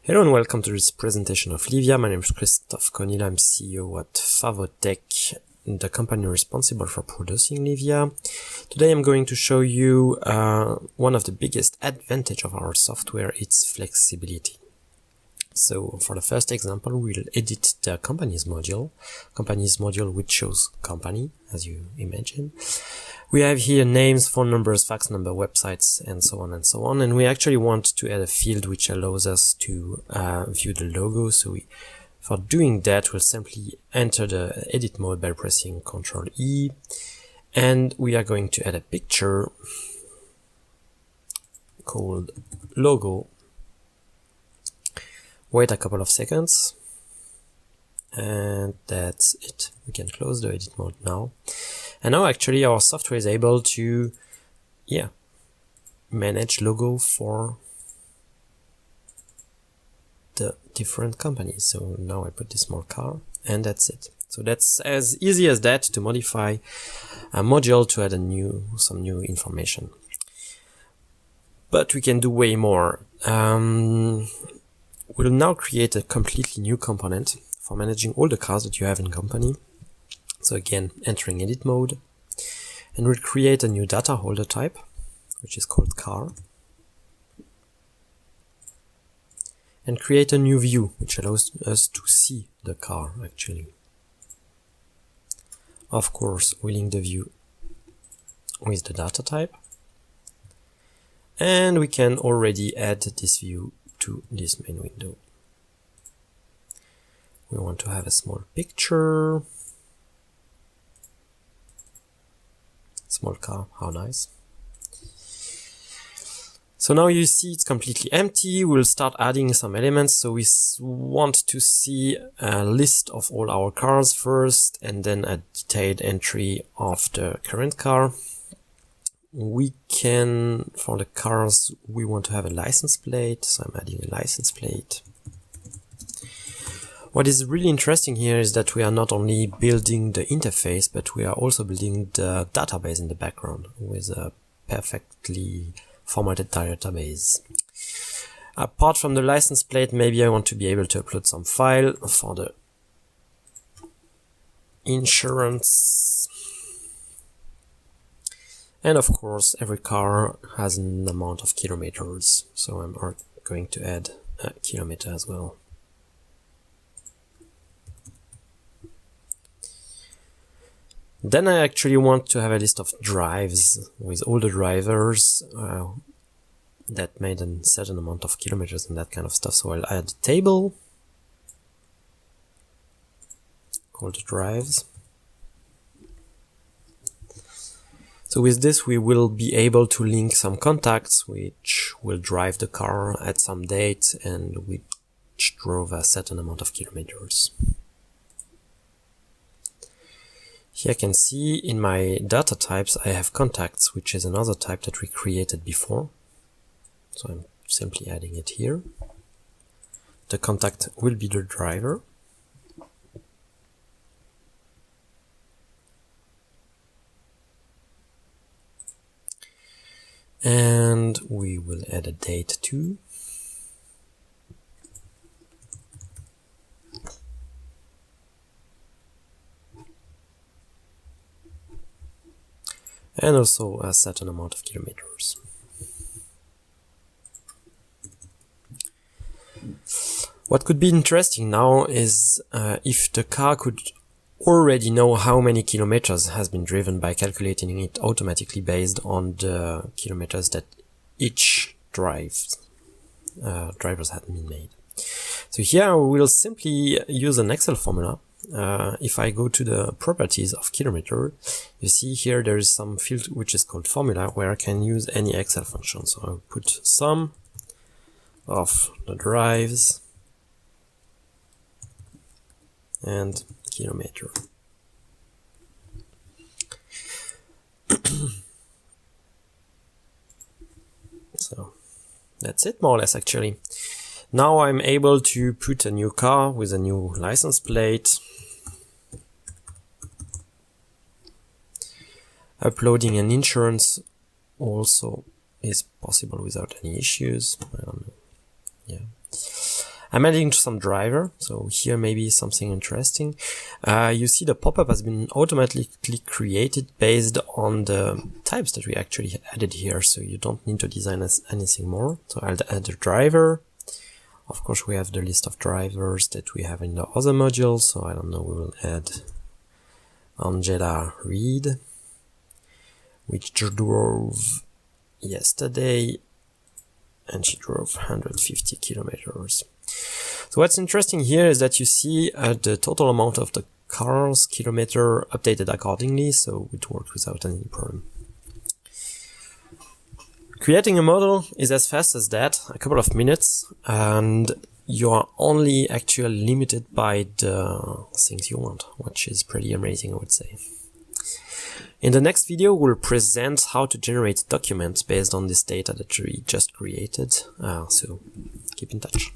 Hello and welcome to this presentation of Lyvia. My name is Christophe Conil. I'm CEO at Favotec, the company responsible for producing Lyvia. Today I'm going to show you one of the biggest advantages of our software, its flexibility. So for the first example, we'll edit the company's module which shows company, as you imagine. We have here names, phone numbers, fax number, websites, and so on and so on. And we actually want to add a field which allows us to view the logo. So for doing that, we'll simply enter the edit mode by pressing Ctrl E. And we are going to add a picture called logo. Wait a couple of seconds. And that's it. We can close the edit mode now. And now actually our software is able to, manage logo for the different companies. So now I put this small car and that's it. So that's as easy as that to modify a module to add some new information. But we can do way more. We'll now create a completely new component for managing all the cars that you have in company. So again, entering edit mode, and we'll create a new data holder type, which is called car, and create a new view, which allows us to see the car actually. Of course, we'll link the view with the data type, and we can already add this view to this main window. We want to have a small picture. Small car, how nice. So now you see it's completely empty. We'll start adding some elements. So we want to see a list of all our cars first, and then a detailed entry of the current car. We can, for the cars, we want to have a license plate. So I'm adding a license plate. What is really interesting here is that we are not only building the interface, but we are also building the database in the background with a perfectly formatted database. Apart from the license plate, maybe I want to be able to upload some file for the insurance. And of course, every car has an amount of kilometers, so I'm going to add a kilometer as well. Then I actually want to have a list of drives with all the drivers that made a certain amount of kilometers and that kind of stuff. So I'll add a table called drives. So with this, we will be able to link some contacts which will drive the car at some date and which drove a certain amount of kilometers. Here I can see in my data types I have contacts, which is another type that we created before. So I'm simply adding it here. The contact will be the driver. And we will add a date too. And also a certain amount of kilometers. What could be interesting now is if the car could already know how many kilometers has been driven by calculating it automatically based on the kilometers that each drivers had been made. So here we will simply use an Excel formula. If I go to the properties of kilometer, you see here there is some field which is called formula where I can use any Excel function. So I'll put sum of the drives and kilometer. So that's it more or less actually. Now I'm able to put a new car with a new license plate. Uploading an insurance also is possible without any issues. I don't know. Yeah. I'm adding some driver, so here maybe something interesting. You see the pop-up has been automatically created based on the types that we actually added here, so you don't need to design anything more. So I'll add a driver. Of course, we have the list of drivers that we have in the other module, so I don't know, we will add Angela Reed, which drove yesterday, and she drove 150 kilometers. So what's interesting here is that you see the total amount of the car's kilometer updated accordingly, so it works without any problem. Creating a model is as fast as that, a couple of minutes, and you are only actually limited by the things you want, which is pretty amazing, I would say. In the next video, we'll present how to generate documents based on this data that we just created, so keep in touch.